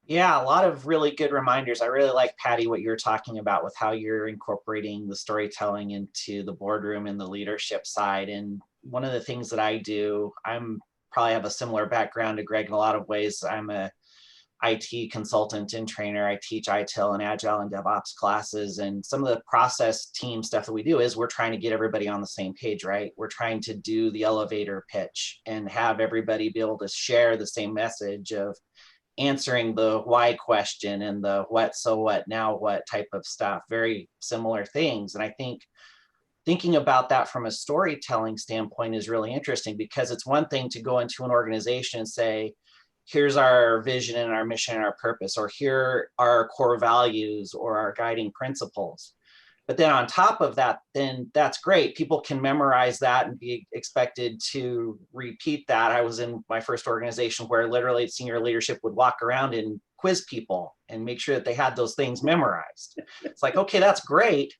Yeah, a lot of really good reminders. I really like, Patty, what you're talking about with how you're incorporating the storytelling into the boardroom and the leadership side. And one of the things that I do, probably have a similar background to Greg in a lot of ways. I'm a IT consultant and trainer. I teach ITIL and Agile and DevOps classes. And some of the process team stuff that we do is we're trying to get everybody on the same page, right? We're trying to do the elevator pitch and have everybody be able to share the same message of answering the why question and the what, so what, now what type of stuff, very similar things. And I think thinking about that from a storytelling standpoint is really interesting, because it's one thing to go into an organization and say, here's our vision and our mission and our purpose, or here are our core values or our guiding principles. But then on top of that, then that's great. People can memorize that and be expected to repeat that. I was in my first organization where literally senior leadership would walk around and quiz people and make sure that they had those things memorized. It's like, okay, that's great.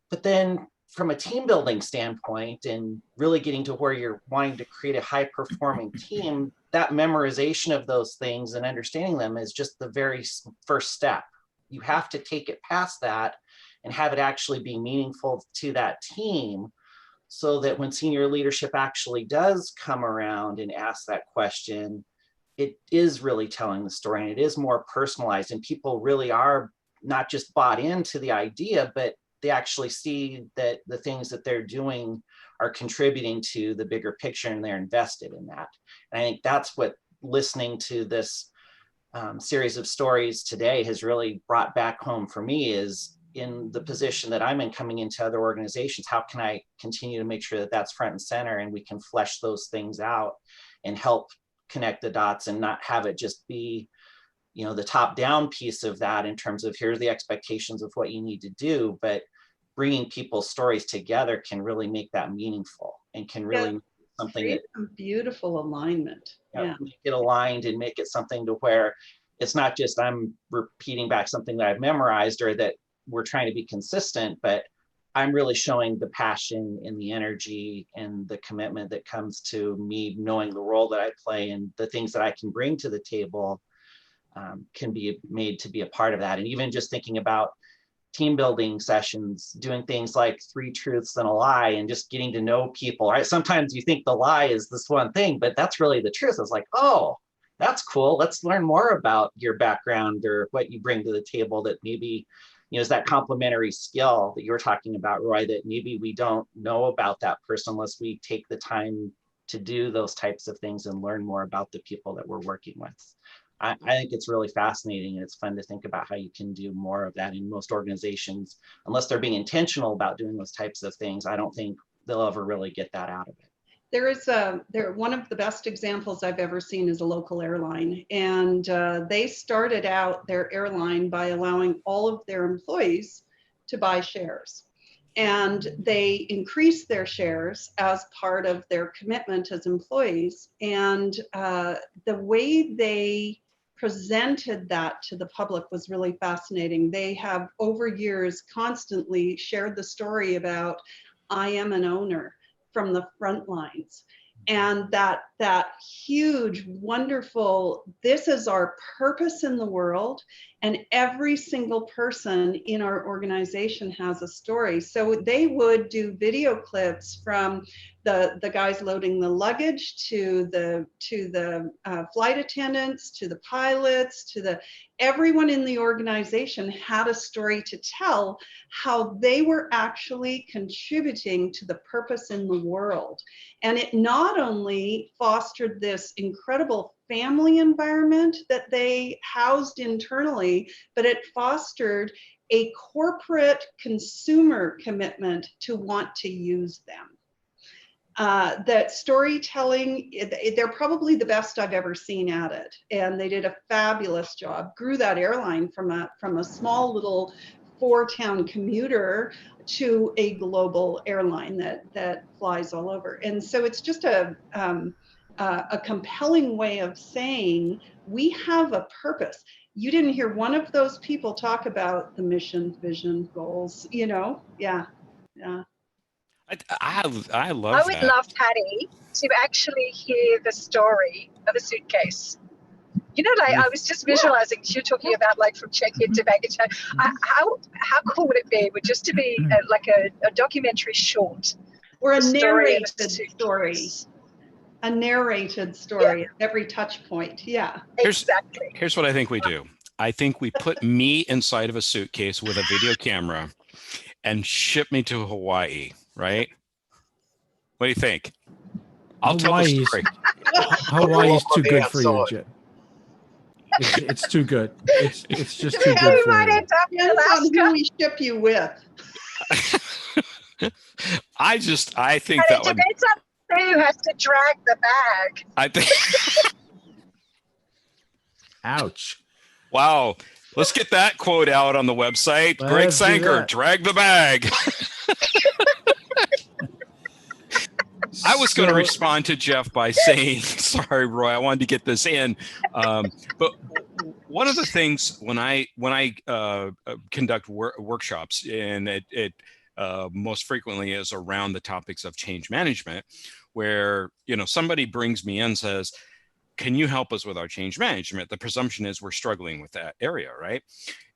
But then from a team building standpoint and really getting to where you're wanting to create a high performing team, that memorization of those things and understanding them is just the very first step. You have to take it past that and have it actually be meaningful to that team, so that when senior leadership actually does come around and ask that question, it is really telling the story and it is more personalized, and people really are not just bought into the idea, but they actually see that the things that they're doing are contributing to the bigger picture and they're invested in that. And I think that's what listening to this series of stories today has really brought back home for me, is in the position that I'm in coming into other organizations, how can I continue to make sure that that's front and center and we can flesh those things out and help connect the dots and not have it just be, the top down piece of that in terms of here's the expectations of what you need to do, but bringing people's stories together can really make that meaningful and can really make something that beautiful alignment. Yeah. Make it aligned and make it something to where it's not just I'm repeating back something that I've memorized or that we're trying to be consistent, but I'm really showing the passion and the energy and the commitment that comes to me knowing the role that I play and the things that I can bring to the table can be made to be a part of that. And even just thinking about team building sessions, doing things like 3 truths and a lie and just getting to know people, right? Sometimes you think the lie is this one thing, but that's really the truth. It's like, oh, that's cool. Let's learn more about your background or what you bring to the table that maybe, is that complementary skill that you're talking about, Roy, that maybe we don't know about that person unless we take the time to do those types of things and learn more about the people that we're working with. I think it's really fascinating, and it's fun to think about how you can do more of that in most organizations. Unless they're being intentional about doing those types of things, I don't think they'll ever really get that out of it. One of the best examples I've ever seen is a local airline, and they started out their airline by allowing all of their employees to buy shares, and they increased their shares as part of their commitment as employees. And the way they presented that to the public was really fascinating. They have over years constantly shared the story about, I am an owner, from the front lines. And that huge, wonderful, this is our purpose in the world. And every single person in our organization has a story. So they would do video clips from the guys loading the luggage to the flight attendants, to the pilots, to everyone in the organization had a story to tell, how they were actually contributing to the purpose in the world. And it not only fostered this incredible family environment that they housed internally, but it fostered a corporate consumer commitment to want to use them. That storytelling, they're probably the best I've ever seen at it. And they did a fabulous job, grew that airline from a small little 4-town commuter to a global airline that flies all over. And so it's just a compelling way of saying we have a purpose. You didn't hear one of those people talk about the mission, vision, goals, Yeah. I love I would that. love, Patty, to actually hear the story of a suitcase. I was just visualizing you talking about like from check-in to baggage. How cool would it be? Would just to be like a documentary short or a story narrated story. A narrated story at every touch point. Yeah. Exactly. Here's what I think we do. I think we put me inside of a suitcase with a video camera and ship me to Hawaii, right? What do you think? I'll tell the story. Hawaii's too good for you, Jim. It's too good. It's just too good for you. Depends on who we ship you with. I think and that it would. depends on who has to drag the bag. I think. Ouch. Wow. Let's get that quote out on the website. Greg Let's do Sanker, that. drag the bag. I was going to respond to Jeff by saying, sorry, Roy, I wanted to get this in. But one of the things when I conduct workshops, and it most frequently is around the topics of change management, where somebody brings me in and says, can you help us with our change management? The presumption is we're struggling with that area, right?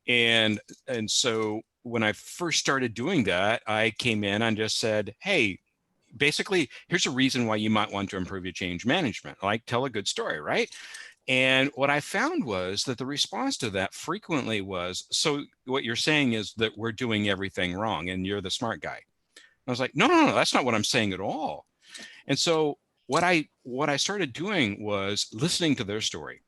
And so when I first started doing that, I came in and just said, hey, basically, here's a reason why you might want to improve your change management. Like, tell a good story, right? And what I found was that the response to that frequently was, so what you're saying is that we're doing everything wrong and you're the smart guy. I was like, no, that's not what I'm saying at all. And so what I started doing was listening to their story.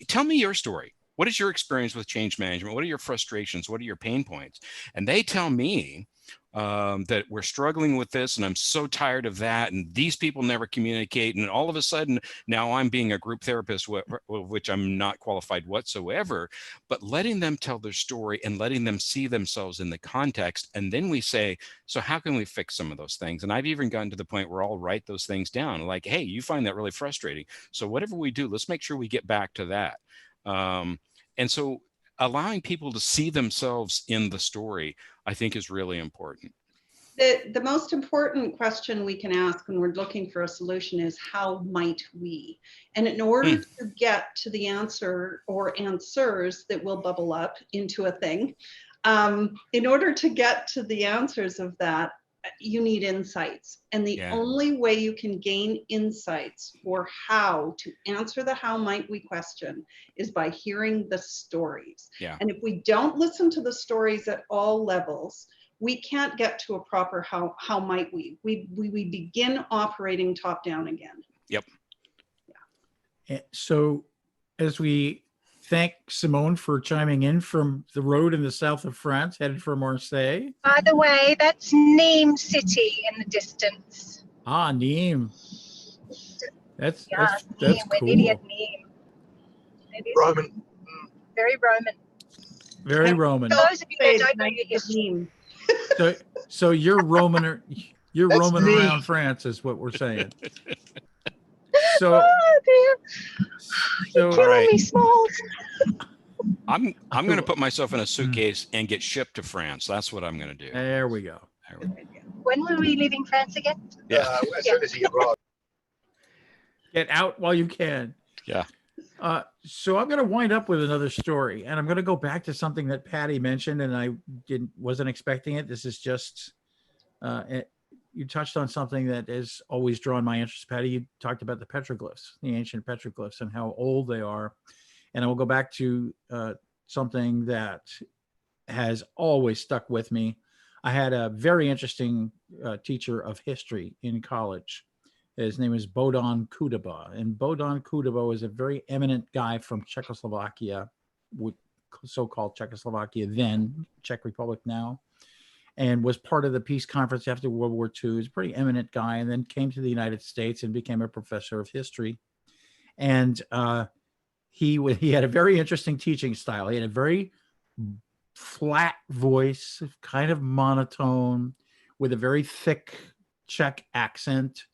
Tell me your story. What is your experience with change management? What are your frustrations? What are your pain points? And they tell me that we're struggling with this, and I'm so tired of that, and these people never communicate, and all of a sudden now I'm being a group therapist, which I'm not qualified whatsoever, but letting them tell their story and letting them see themselves in the context, and then we say, so how can we fix some of those things? And I've even gotten to the point where I'll write those things down, like, hey, you find that really frustrating, so whatever we do, let's make sure we get back to that. And so allowing people to see themselves in the story, I think, is really important. The most important question we can ask when we're looking for a solution is, how might we? And in order to get to the answer or answers that will bubble up into a thing, in order to get to the answers of that, you need insights. And the only way you can gain insights for how to answer the how might we question is by hearing the stories. Yeah. And if we don't listen to the stories at all levels, we can't get to a proper how might we. We begin operating top down again. Yep. So as we thank Simone for chiming in from the road in the south of France, headed for Marseille. By the way, that's Nîmes city in the distance. Ah, Nîmes. That's Yeah, that's Nîmes. We're nearly at cool. Nîmes. It is Roman. very Roman. Very Roman. For those of you that It's don't know nice your to history, meme. So you're Roman. You're That's roaming me. around France, is what we're saying. So, oh dear, so All right. me, Smalls. I'm going to put myself in a suitcase and get shipped to France. That's what I'm going to do. there we go. When were we leaving France again? Yeah. As soon as he arrived. Get out while you can. Yeah. So I'm going to wind up with another story, and I'm going to go back to something that Patty mentioned, and I wasn't expecting it. This is just you touched on something that has always drawn my interest, Patty. You talked about the petroglyphs, the ancient petroglyphs, and how old they are. And I will go back to something that has always stuck with me. I had a very interesting teacher of history in college. His name is Bohdan Kudaba. And Bohdan Kudaba was a very eminent guy from Czechoslovakia, so-called Czechoslovakia then, Czech Republic now, and was part of the peace conference after World War II. He's a pretty eminent guy, and then came to the United States and became a professor of history. And he had a very interesting teaching style. He had a very flat voice, kind of monotone, with a very thick Czech accent.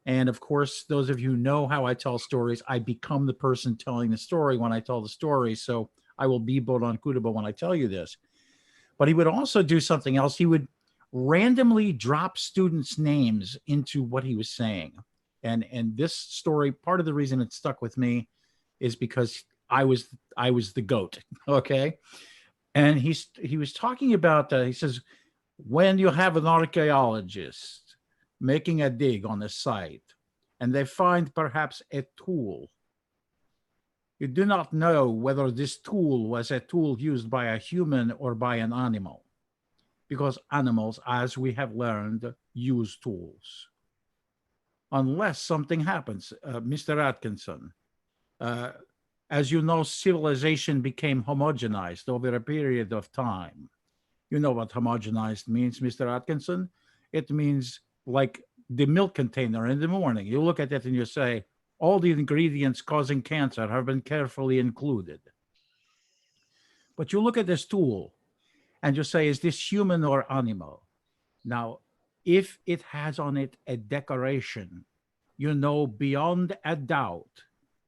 And of course, those of you who know how I tell stories, I become the person telling the story when I tell the story. So I will be Bohdan Kudaba when I tell you this. But he would also do something else. He would randomly drop students' names into what he was saying. And this story, part of the reason it stuck with me is because I was the goat. Okay. And he was talking about, he says, when you have an archaeologist making a dig on the site and they find perhaps a tool, you do not know whether this tool was a tool used by a human or by an animal, because animals, as we have learned, use tools. Unless something happens, Mr. Atkinson, as you know, civilization became homogenized over a period of time. You know what homogenized means, Mr. Atkinson? It means like the milk container in the morning. You look at it and you say, all the ingredients causing cancer have been carefully included. But you look at this tool and you say, is this human or animal? Now, if it has on it a decoration, you know beyond a doubt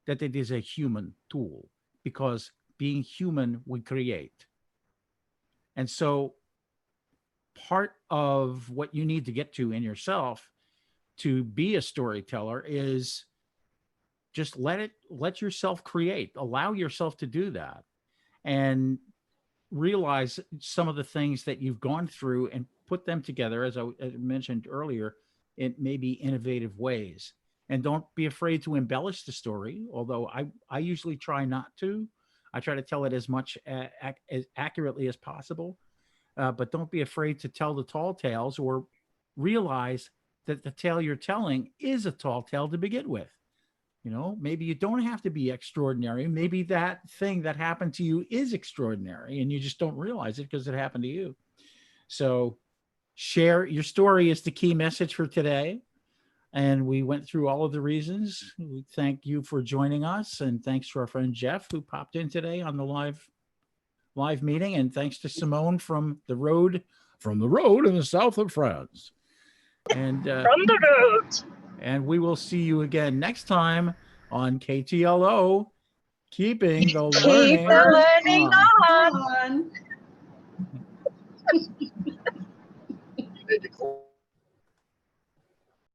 that it is a human tool, because being human, we create. And so part of what you need to get to in yourself to be a storyteller is just let yourself create, allow yourself to do that, and realize some of the things that you've gone through and put them together, as I mentioned earlier, in maybe innovative ways. And don't be afraid to embellish the story, although I usually try not to. I try to tell it as much as accurately as possible, but don't be afraid to tell the tall tales, or realize that the tale you're telling is a tall tale to begin with. You know, maybe you don't have to be extraordinary. Maybe that thing that happened to you is extraordinary and you just don't realize it because it happened to you. So share your story is the key message for today. And we went through all of the reasons. We thank you for joining us. And thanks to our friend Jeff, who popped in today on the live meeting. And thanks to Simone from the road in the south of France. And From the road. And we will see you again next time on KTLO, keeping the Keep the learning on. On. You need to call